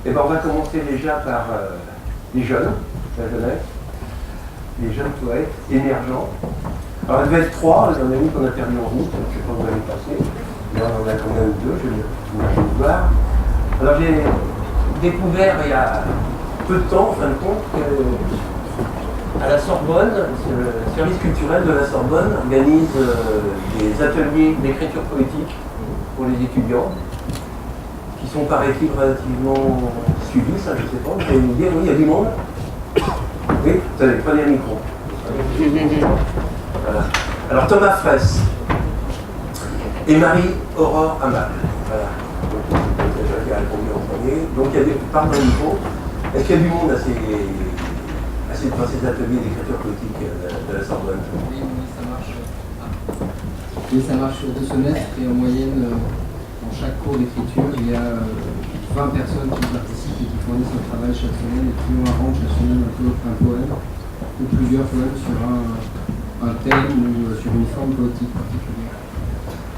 Et ben, on va commencer déjà par les jeunes, la jeunesse, les jeunes poètes émergents. Alors, il devait être 3, il y en a une qu'on a perdu en route, je ne sais pas où elle est passée. Là, on en a quand même 2, je vais voir. Alors, j'ai découvert il y a peu de temps, en fin de compte, qu'à la Sorbonne, le service culturel de la Sorbonne organise des ateliers d'écriture poétique pour les étudiants, qui sont, paraît-il, relativement suivis, ça je ne sais pas. Vous allez me dire, oui, il y a du monde. Oui, vous allez, prenez le micro. Voilà. Alors Thomas Fraisse et Marie-Aurore Amal. Voilà. Donc, c'est déjà qui a répondu en premier. Donc il y a des parts dans le micro. Est-ce qu'il y a du monde dans ces ateliers d'écriture politique de la Sorbonne? Oui, ça marche. Oui, ça marche sur 2 semestres et en moyenne, dans chaque cours d'écriture, il y a 20 personnes qui participent et qui fournissent un travail chaque semaine et qui ont un rang chaque semaine un poème ou plusieurs poèmes sur un thème ou sur une forme poétique particulière.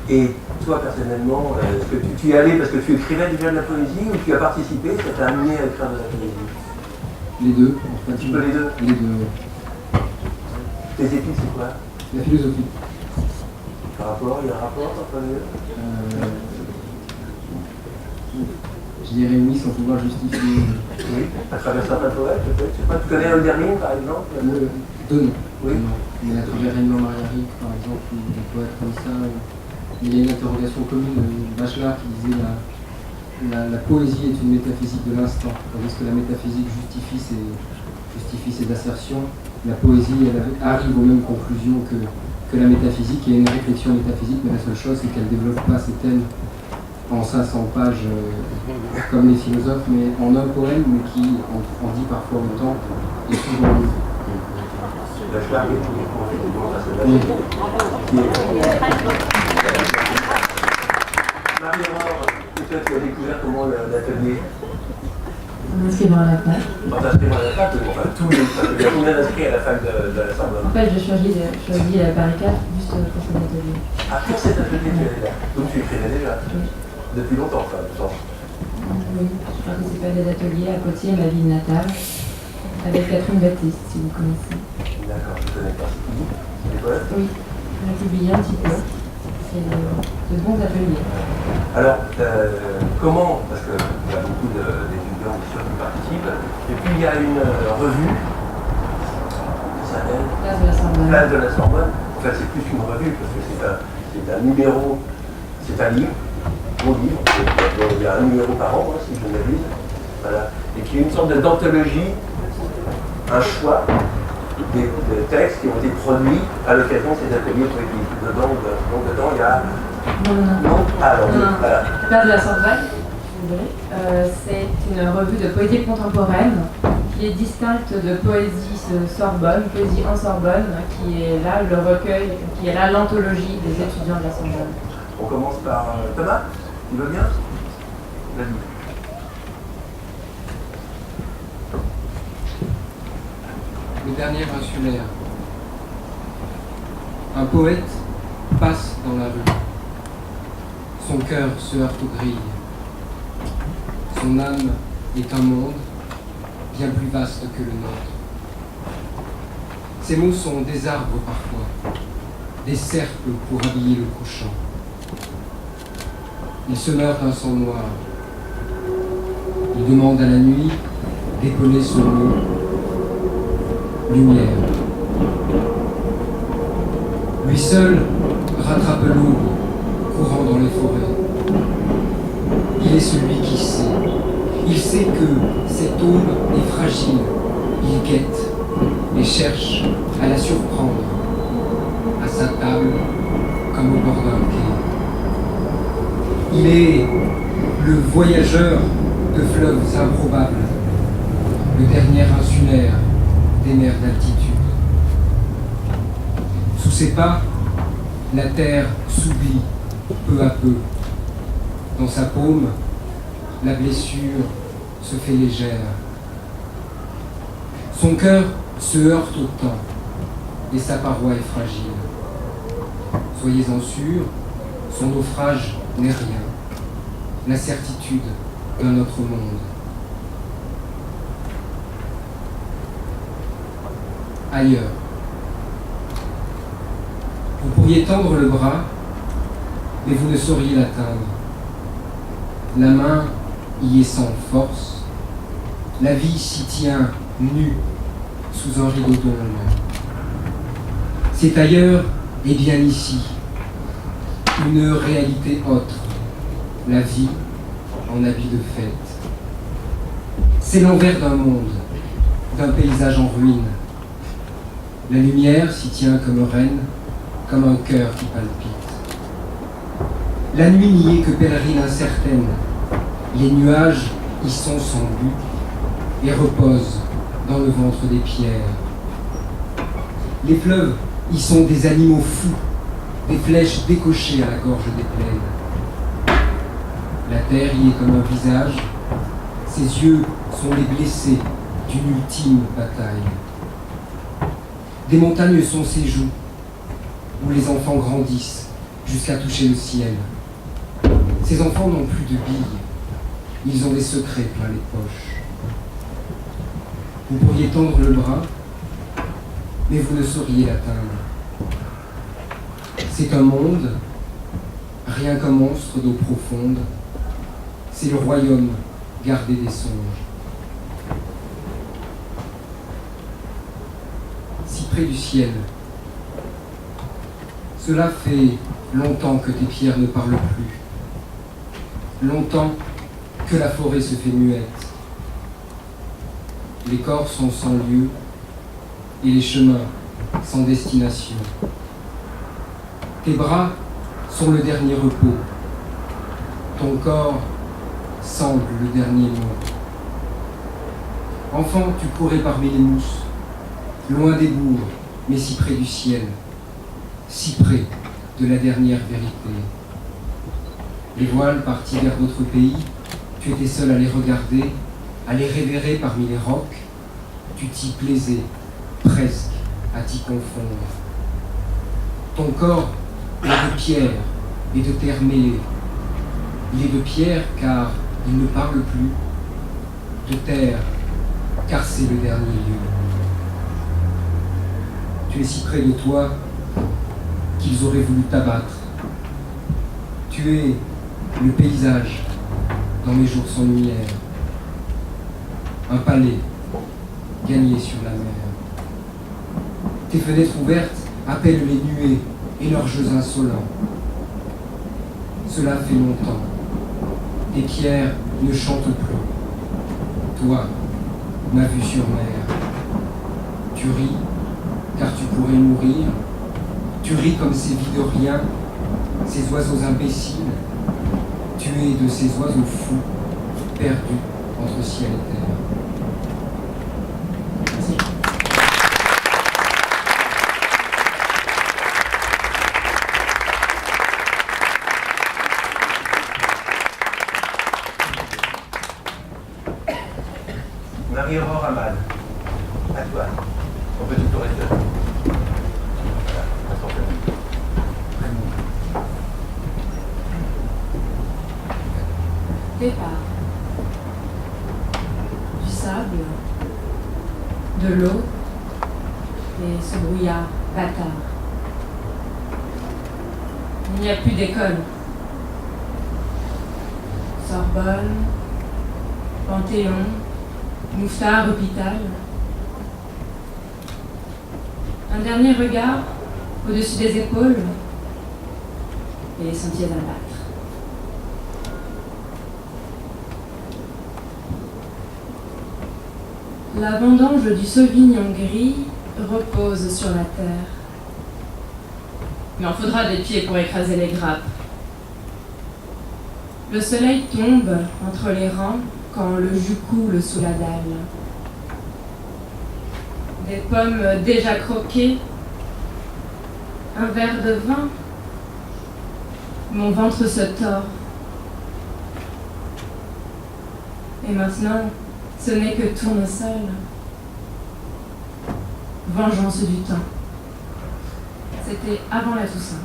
Et toi, personnellement, est-ce que tu y es allé parce que tu écrivais déjà de la poésie ou tu as participé, ça t'a amené à écrire de la poésie? Les deux, en fait. Un petit peu les deux? Les deux. Tes études, c'est quoi? La philosophie. Par rapport, il y a un rapport entre les deux? Je dirais oui sans pouvoir justifier. Oui, à travers certains poètes, peut-être. Je sais pas, tu connais Hölderlin, par exemple? Deux noms. Oui. Mais à travers Raymond Mariaric, par exemple, ou des poètes comme ça, il y a une interrogation commune de Bachelard qui disait la poésie est une métaphysique de l'instant, tandis que la métaphysique justifie ses assertions. La poésie, elle arrive aux mêmes conclusions que la métaphysique. Il y a une réflexion métaphysique, mais la seule chose, c'est qu'elle ne développe pas ses thèmes en 500 pages comme les philosophes, mais en un poème, mais qui en dit parfois autant et souvent mieux. Bachelard est Marie-Aurore, peut-être tu as découvert comment l'atelier? En inscrivant à la fac. En t'inscrivant à la fac, enfin tous les facs. Il y a combien d'inscrits à la fac de la Sorbonne? En fait, j'ai choisi la barricade juste pour cet atelier. Ah, pour cet atelier, tu es là. Donc tu écrivais déjà? Oui. Depuis longtemps, enfin, tout le temps. Oui, je participais à des ateliers à Poitiers, ma ville natale, avec Catherine Baptiste, si vous connaissez. D'accord, je ne connais pas. C'est des poètes? Oui, on a publié un petit peu. C'est de bons ateliers. Alors, comment, parce qu'il y a beaucoup d'étudiants bien sûr qui participent, et puis il y a une revue qui s'appelle Place de la Sorbonne. Place de la Sorbonne. En fait, c'est plus qu'une revue, parce que c'est un numéro, c'est un livre, bon livre, il y a un numéro par an, si je ne m'abuse, voilà, et qui est une sorte d'anthologie, un choix des textes qui ont été produits à l'occasion de ces ateliers poétiques. Dedans, il y a... Non. Alors, voilà. Place de la Sorbonne, c'est une revue de poésie contemporaine qui est distincte de poésie Sorbonne, poésie en Sorbonne, qui est là le recueil, qui est là l'anthologie des étudiants de la Sorbonne. On commence par Thomas, tu veux bien? Vas-y. Le dernier insulaire. Un poète passe dans la rue. Son cœur se heurte aux grilles. Son âme est un monde bien plus vaste que le nôtre. Ces mots sont des arbres parfois, des cercles pour habiller le couchant. Il se meurt d'un sang noir. Il demande à la nuit d'épeler ce mot. Lumière. Lui seul rattrape l'aube, courant dans les forêts. Il est celui qui sait. Il sait que cette aube est fragile. Il guette et cherche à la surprendre, à sa table comme au bord d'un quai. Il est le voyageur de fleuves improbables, le dernier insulaire des mers d'altitude. Sous ses pas, la terre s'oublie peu à peu. Dans sa paume, la blessure se fait légère. Son cœur se heurte au temps et sa paroi est fragile. Soyez-en sûrs, son naufrage n'est rien. La certitude d'un autre monde. ailleurs. Vous pourriez tendre le bras, mais vous ne sauriez l'atteindre. La main y est sans force. La vie s'y tient nue sous un rideau d'ombre. C'est ailleurs et bien ici, une réalité autre, la vie en habit de fête. C'est l'envers d'un monde, d'un paysage en ruine. La lumière s'y tient comme reine, comme un cœur qui palpite. La nuit n'y est que pèlerine incertaine. Les nuages y sont sans but et reposent dans le ventre des pierres. Les fleuves y sont des animaux fous, des flèches décochées à la gorge des plaines. La terre y est comme un visage, ses yeux sont les blessés d'une ultime bataille. Des montagnes sont ses joues, où les enfants grandissent jusqu'à toucher le ciel. Ces enfants n'ont plus de billes, ils ont des secrets plein les poches. Vous pourriez tendre le bras, mais vous ne sauriez l'atteindre. C'est un monde, rien qu'un monstre d'eau profonde, c'est le royaume gardé des songes. Si près du ciel, cela fait longtemps que tes pierres ne parlent plus, longtemps que la forêt se fait muette. Les corps sont sans lieu et les chemins sans destination. Tes bras sont le dernier repos, ton corps semble le dernier mot. Enfant, tu courais parmi les mousses, loin des bourgs, mais si près du ciel, si près de la dernière vérité. Les voiles partis vers d'autres pays, tu étais seul à les regarder, à les révérer parmi les rocs, tu t'y plaisais, presque à t'y confondre. Ton corps est de pierre et de terre mêlée. Il est de pierre car il ne parle plus, de terre car c'est le dernier lieu. Tu es si près de toi qu'ils auraient voulu t'abattre. Tu es le paysage dans mes jours sans lumière, un palais gagné sur la mer. Tes fenêtres ouvertes appellent les nuées et leurs jeux insolents. Cela fait longtemps. Tes pierres ne chantent plus. Toi, ma vue sur mer. Tu ris, car tu pourrais mourir. Tu ris comme ces vies de rien, ces oiseaux imbéciles. Tu es de ces oiseaux fous, perdus entre ciel et terre. Merci. Marie-Aurore Amad, à toi. On peut tout rester. Voilà, attention. Départ. Du sable, de l'eau et ce brouillard bâtard. Il n'y a plus d'école. Sorbonne, Panthéon, Mouffetard, hôpital. Un dernier regard au-dessus des épaules et les sentiers à battre. La vendange du Sauvignon gris repose sur la terre. Il en faudra des pieds pour écraser les grappes. Le soleil tombe entre les rangs quand le jus coule sous la dalle. Des pommes déjà croquées, un verre de vin, mon ventre se tord. Et maintenant, ce n'est que tournesol. Vengeance du temps. C'était avant la Toussaint.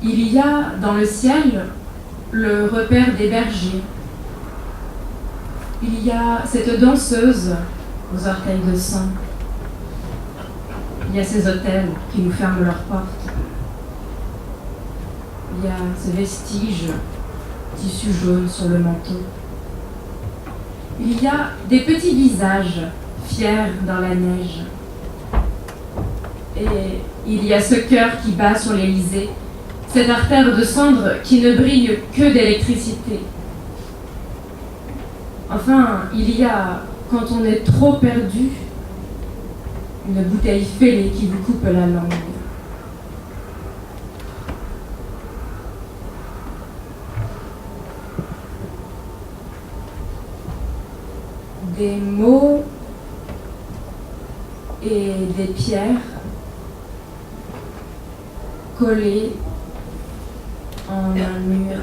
Il y a dans le ciel le repère des bergers. Il y a cette danseuse aux orteils de sang. Il y a ces hôtels qui nous ferment leurs portes. Il y a ce vestige tissu jaune sur le manteau. Il y a des petits visages fiers dans la neige. Et il y a ce cœur qui bat sur l'Élysée, cette artère de cendre qui ne brille que d'électricité. Enfin, il y a, quand on est trop perdu, une bouteille fêlée qui vous coupe la langue. Des mots et des pierres collés en un mur.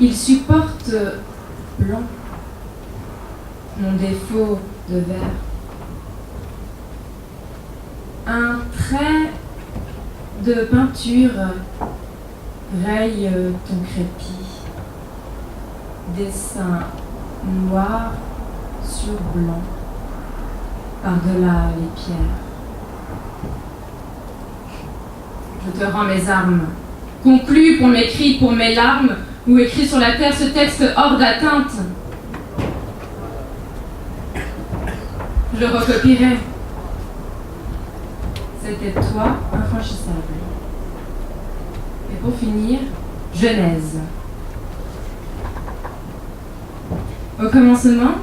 Ils supportent blanc, mon défaut de verre. Un trait de peinture raye ton crépi. Dessin noir sur blanc, par-delà les pierres. Je te rends mes armes, conclus pour mes cris, pour mes larmes, ou écrit sur la terre ce texte hors d'atteinte. Je recopierai. C'était toi, infranchissable. Et pour finir, Genèse. Au commencement,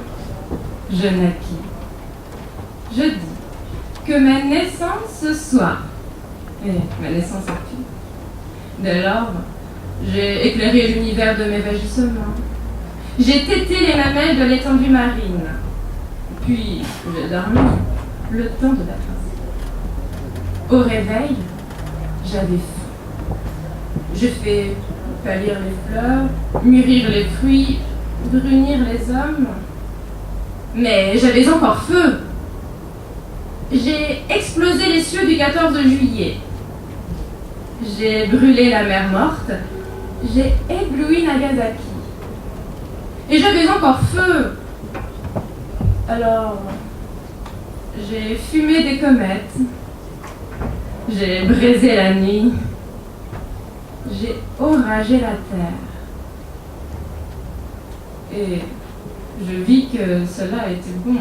je naquis. Je dis que ma naissance soit, et ma naissance fut. Dès lors, j'ai éclairé l'univers de mes vagissements. J'ai tété les mamelles de l'étendue marine. Puis, j'ai dormi le temps de la princesse. Au réveil, j'avais faim. Je fais pâlir les fleurs, mûrir les fruits, brunir les hommes. Mais j'avais encore feu. J'ai explosé les cieux du 14 juillet. J'ai brûlé la mer morte. J'ai ébloui Nagasaki. Et j'avais encore feu. Alors, j'ai fumé des comètes. J'ai braisé la nuit. J'ai oragé la terre. Et je vis que cela était bon.